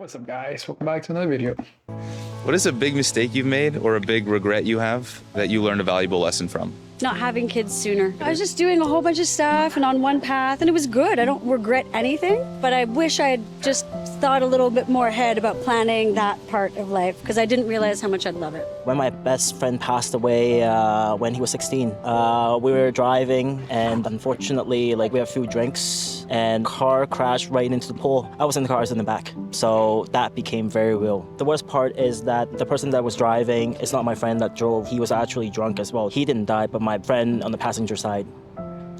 What's up, guys? Welcome back to another video. What is a big mistake you've made or a big regret you have that you learned a valuable lesson from? Not having kids sooner. I was just doing a whole bunch of stuff and on one path, and it was good. I don't regret anything, but I wish I had just thought a little bit more ahead about planning that part of life because I didn't realize how much I'd love it. When my best friend passed away when he was 16, we were driving and unfortunately, we had a few drinks and car crashed right into the pool. I was in the car, I was in the back. So that became very real. The worst part is that the person that was driving is not my friend that drove. He was actually drunk as well. He didn't die, but my friend on the passenger side,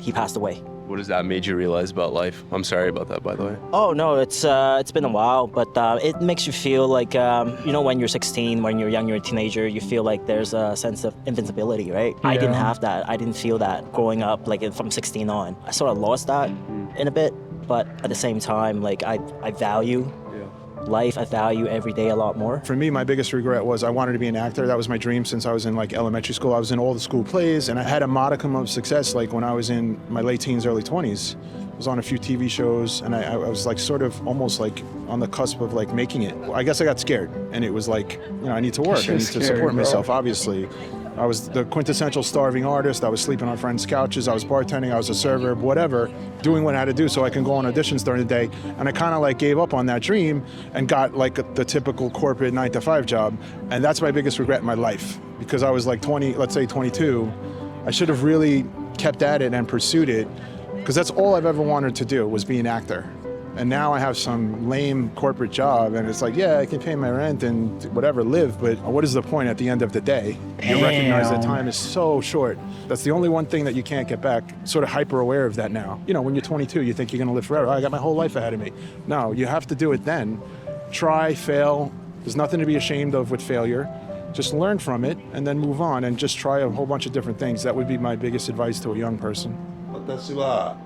he passed away. What has that made you realize about life? I'm sorry about that, by the way. Oh no, it's been a while, but it makes you feel like, when you're 16, when you're young, you're a teenager, you feel like there's a sense of invincibility, right? Yeah. I didn't have that. I didn't feel that growing up, from 16 on. I sort of lost that in a bit, but at the same time, I value life. I value every day a lot more. For me, my biggest regret was I wanted to be an actor. That was my dream since I was in elementary school. I was in all the school plays and I had a modicum of success when I was in my late teens, early 20s. I was on a few TV shows and I was sort of almost on the cusp of making it. I guess I got scared and it was I need to work. I need to support myself, obviously. I was the quintessential starving artist. I was sleeping on friends' couches. I was bartending. I was a server, whatever, doing what I had to do so I can go on auditions during the day. And I kind of gave up on that dream and got the typical corporate 9-to-5 job. And that's my biggest regret in my life because I was 20, let's say 22. I should have really kept at it and pursued it because that's all I've ever wanted to do was be an actor. And now I have some lame corporate job and it's I can pay my rent and whatever, live, but what is the point at the end of the day? You recognize that time is so short. That's the only one thing that you can't get back. Sort of hyper aware of that now. When you're 22, you think you're gonna live forever. I got my whole life ahead of me. No, you have to do it then. Try, fail. There's nothing to be ashamed of with failure. Just learn from it and then move on and just try a whole bunch of different things. That would be my biggest advice to a young person. 私は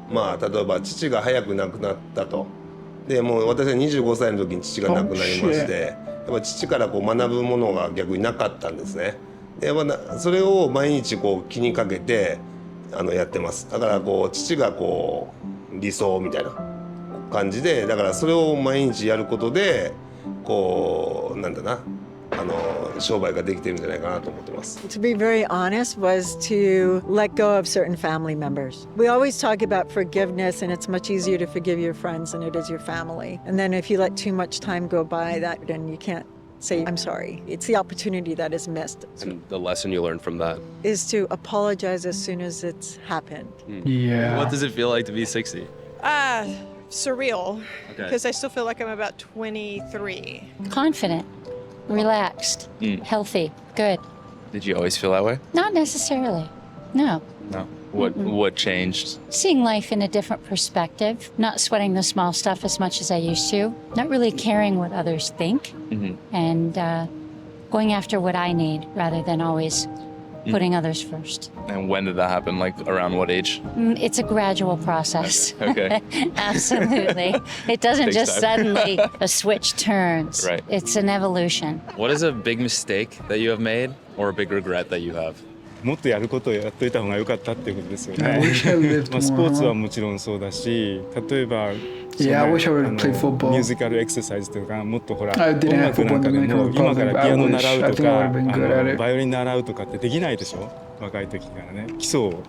例えば父が早く亡くなったと。でもう私は25歳の時に父が亡くなりまして、やっぱ父から学ぶものが逆になかったんですね。でそれを毎日気にかけてやってます。だから父が理想みたいな感じで、だからそれを毎日やることでなんだな。商売ができてるんじゃないかなと思ってます。To be very honest was to let go of certain family members. We always talk about forgiveness and it's much easier to forgive your friends than it is your family. And then if you let too much time go by then you can't say, I'm sorry. It's the opportunity that is missed. And the lesson you learned from that? Is to apologize as soon as it's happened. Yeah. What does it feel like to be 60? Surreal. Because I still feel like I'm about 23. Confident. Relaxed, healthy, good. Did you always feel that way? Not necessarily, no. No. What changed? Seeing life in a different perspective, not sweating the small stuff as much as I used to, not really caring what others think, and going after what I need rather than always putting others first. And when did that happen? Around what age? It's a gradual process. Okay. Absolutely. It doesn't just suddenly a switch turns. Right. It's an evolution. What is a big mistake that you have made or a big regret that you have? もっとやることをやっといた方が良かったっていうことですよ I wish I lived ね。スポーツ more. はもちろんそうだし、例えば Yeah, I wish I would have played football. ミュージカルエクササイズというか、もっとI didn't 音 have 楽なんかで football も in the 今からピアノ習う I と think I か would have been good at it. バイオリン習うとかってできないでしょ。若い時からね、基礎を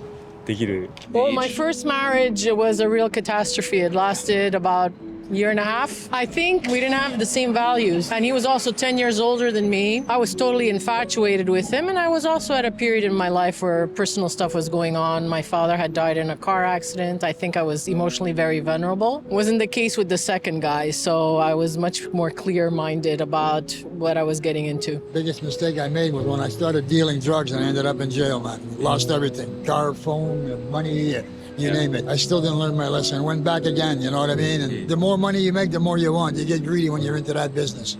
できる。Well, my first marriage was a real catastrophe. It lasted about a year and a half. I think we didn't have the same values. And he was also 10 years older than me. I was totally infatuated with him. And I was also at a period in my life where personal stuff was going on. My father had died in a car accident. I think I was emotionally very vulnerable. It wasn't the case with the second guy. So I was much more clear-minded about what I was getting into. Biggest mistake I made was when I started dealing drugs and I ended up in jail, man. Lost everything, car, phone, money, you name it. I still didn't learn my lesson. Went back again, you know what I mean? And the more money you make, the more you want. You get greedy when you're into that business.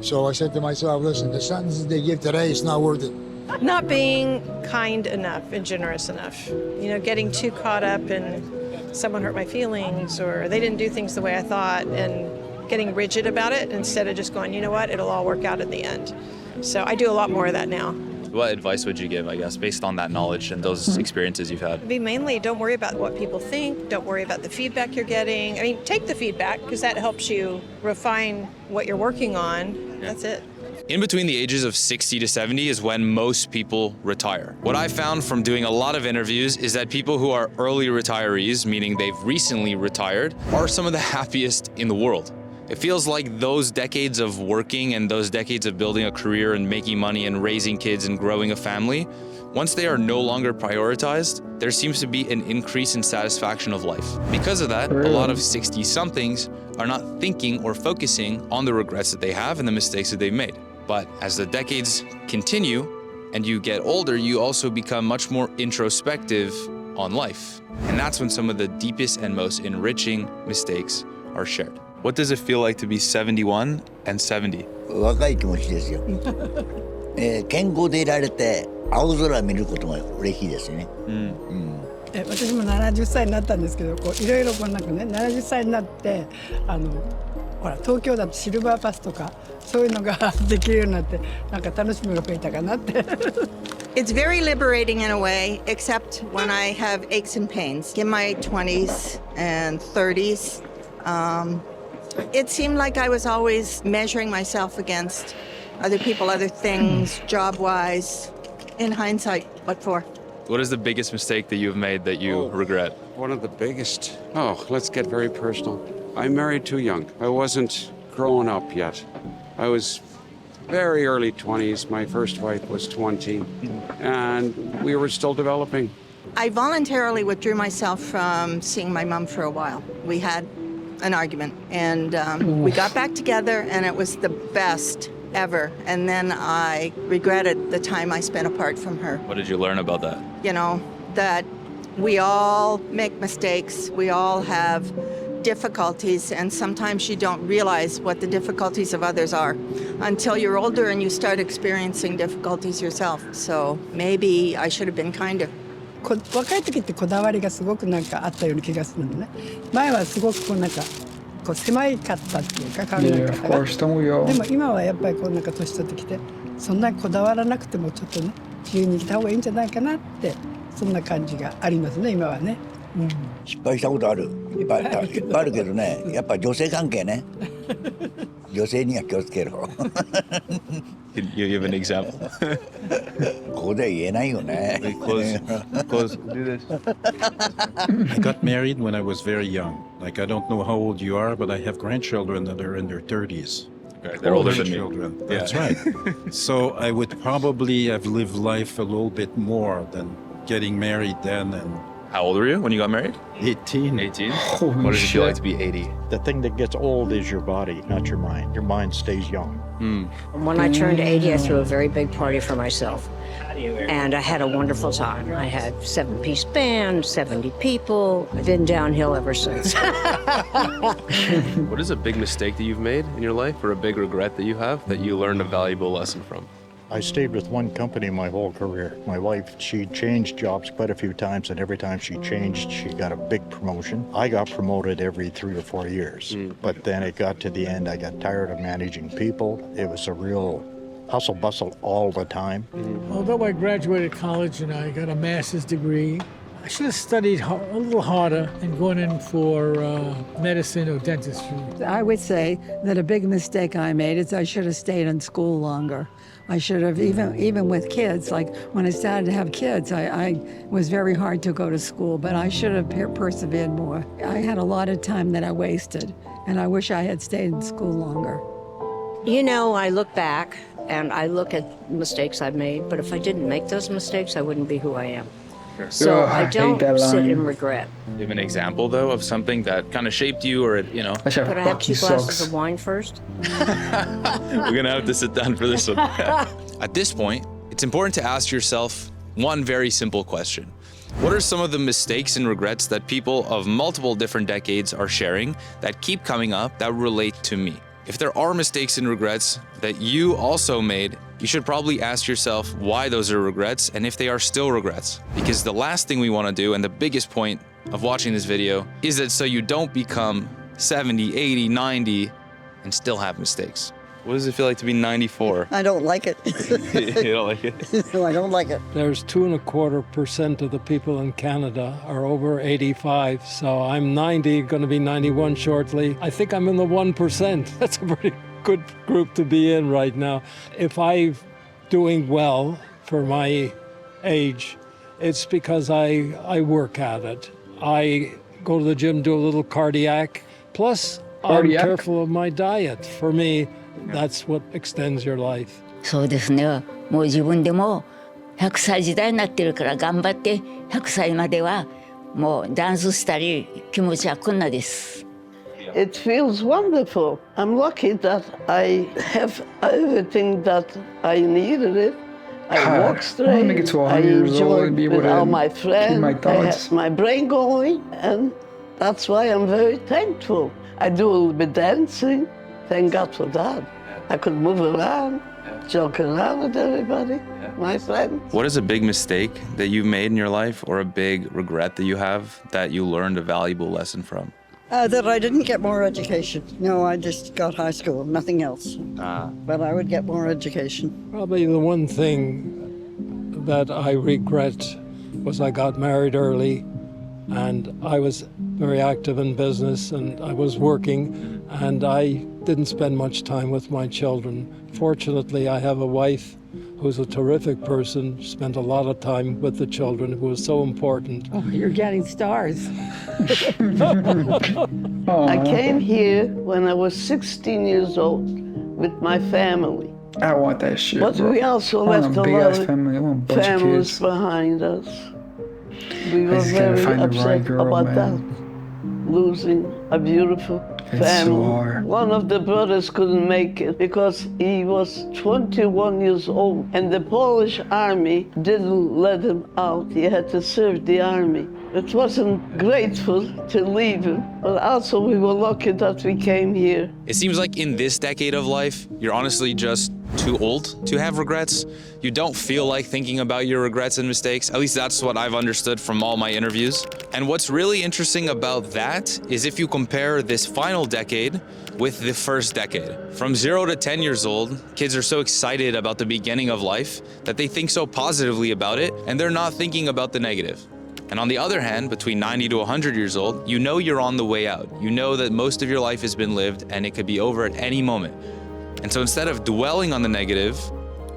So I said to myself, listen, the sentences they give today, it's not worth it. Not being kind enough and generous enough. Getting too caught up in someone hurt my feelings or they didn't do things the way I thought and getting rigid about it instead of just going, you know what, it'll all work out in the end. So I do a lot more of that now. What advice would you give, I guess, based on that knowledge and those experiences you've had? It'd be mainly don't worry about what people think, don't worry about the feedback you're getting. I mean, take the feedback because that helps you refine what you're working on. That's it. In between the ages of 60 to 70 is when most people retire. What I found from doing a lot of interviews is that people who are early retirees, meaning they've recently retired, are some of the happiest in the world. It feels like those decades of working and those decades of building a career and making money and raising kids and growing a family, once they are no longer prioritized, there seems to be an increase in satisfaction of life. Because of that, a lot of 60-somethings are not thinking or focusing on the regrets that they have and the mistakes that they've made. But as the decades continue and you get older, you also become much more introspective on life. And that's when some of the deepest and most enriching mistakes are shared. What does it feel like to be 71 and 70? 若い気持ちですよ。健康でいられて青空見ることが嬉しいですね。私も70歳になったんですけど、いろいろなんかね、70歳になってほら東京だとシルバーパスとかそういうのができるようになって、なんか楽しみが増えたかなって。It's very liberating in a way, except when I have aches and pains. In my 20s and 30s, it seemed like I was always measuring myself against other people, other things, job-wise. In hindsight, what for? What is the biggest mistake that you've made that you regret? One of the biggest? Oh, let's get very personal. I married too young. I wasn't grown up yet. I was very early 20s. My first wife was 20, and we were still developing. I voluntarily withdrew myself from seeing my mom for a while. We had an argument, and we got back together, and it was the best ever. And then I regretted the time I spent apart from her. What did you learn about that? You know, that we all make mistakes, we all have difficulties, and sometimes you don't realize what the difficulties of others are until you're older and you start experiencing difficulties yourself. So maybe I should have been kinder. 若い時ってこだわりがすごくなんかあったような気がするのね。前はすごくなんか狭いかったっていうか考え方が。でも今はやっぱりなんか年取ってきて、そんなにこだわらなくてもちょっとね自由に生きた方がいいんじゃないかなって、そんな感じがありますね今はね。失敗したことある。いっぱいあるけどね、やっぱ女性関係ね。女性には気をつけろ。Can you give an example? ここでは言えないよね。Close. Do this. I got married when I was very young. Like, I don't know how old you are, but I have grandchildren that are in their 30s. Right, they're older than me. Children. That's right. So I would probably have lived life a little bit more than getting married then. And how old were you when you got married? 18. 18? What does it feel like to be 80? The thing that gets old is your body, not your mind. Your mind stays young. When I turned 80, I threw a very big party for myself. And I had a wonderful time. I had 7-piece band, 70 people. I've been downhill ever since. What is a big mistake that you've made in your life or a big regret that you have that you learned a valuable lesson from? I stayed with one company my whole career. My wife, she changed jobs quite a few times, and every time she changed, she got a big promotion. I got promoted every 3 or 4 years. But then it got to the end, I got tired of managing people. It was a real hustle bustle all the time. Although I graduated college and I got a master's degree, I should have studied a little harder and gone in for medicine or dentistry. I would say that a big mistake I made is I should have stayed in school longer. I should have, even with kids, like when I started to have kids, I was very hard to go to school, but I should have persevered more. I had a lot of time that I wasted, and I wish I had stayed in school longer. You know, I look back and I look at mistakes I've made, but if I didn't make those mistakes, I wouldn't be who I am. So I don't sit in regret. Do you have an example, though, of something that kind of shaped you or, you know? Could I have 2 glasses of wine first? We're going to have to sit down for this one. At this point, it's important to ask yourself one very simple question. What are some of the mistakes and regrets that people of multiple different decades are sharing that keep coming up that relate to me? If there are mistakes and regrets that you also made, you should probably ask yourself why those are regrets and if they are still regrets. Because the last thing we want to do, and the biggest point of watching this video, is that so you don't become 70, 80, 90 and still have mistakes. What does it feel like to be 94? I don't like it. You don't like it? No, I don't like it. There's 2.25% of the people in Canada are over 85. So I'm 90, going to be 91 shortly. I think I'm in the 1%. That's a pretty good group to be in right now. If I'm doing well for my age, it's because I work at it. I go to the gym, do a little cardiac. Plus, I'm careful of my diet. For me, that's what extends your life. そうですね。もう自分でも100歳時代になってるから頑張って100歳まではもうダンスしたり気持ちはこんなです。It feels wonderful. I'm lucky that I have everything that I needed it. I walk straight. I enjoy with all my friends. I have my brain going, and that's why I'm very thankful. I do a little bit dancing. Thank God for that. I could move around, joke around with everybody, my friends. What is a big mistake that you've made in your life or a big regret that you have that you learned a valuable lesson from? That I didn't get more education. No, I just got high school, nothing else. But I would get more education. Probably the one thing that I regret was I got married early, and I was very active in business, and I was working, and I didn't spend much time with my children. Fortunately, I have a wife who's a terrific person, spent a lot of time with the children, who was so important. Oh, you're getting stars. I came here when I was 16 years old with my family. I want that shit. But bro. we also I want left a a big lot ass of family. I want a bunch of families kids. behind us. We were just gotta very find the upset right girl, about man. that, losing a beautiful It's family. so hard. One of the brothers couldn't make it because he was 21 years old, and the Polish army didn't let him out. He had to serve the army. It wasn't grateful to leave him, but also we were lucky that we came here. It seems like in this decade of life, you're honestly just too old to have regrets. You don't feel like thinking about your regrets and mistakes. At least that's what I've understood from all my interviews. And what's really interesting about that is if you compare this final decade with the first decade. From 0 to 10 years old, kids are so excited about the beginning of life that they think so positively about it, and they're not thinking about the negative. And on the other hand, between 90 to 100 years old, you know you're on the way out. You know that most of your life has been lived and it could be over at any moment. And so instead of dwelling on the negative,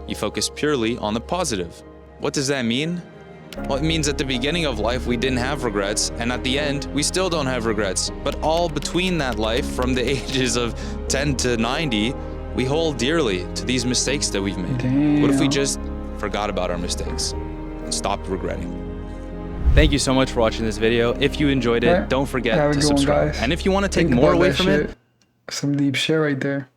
you focus purely on the positive. What does that mean? Well, it means at the beginning of life, we didn't have regrets, and at the end, we still don't have regrets. But all between that life, from the ages of 10 to 90, we hold dearly to these mistakes that we've made. Damn. What if we just forgot about our mistakes and stopped regretting? Thank you so much for watching this video. If you enjoyed it, don't forget to subscribe. And if you want to take more away from it, some deep shit right there.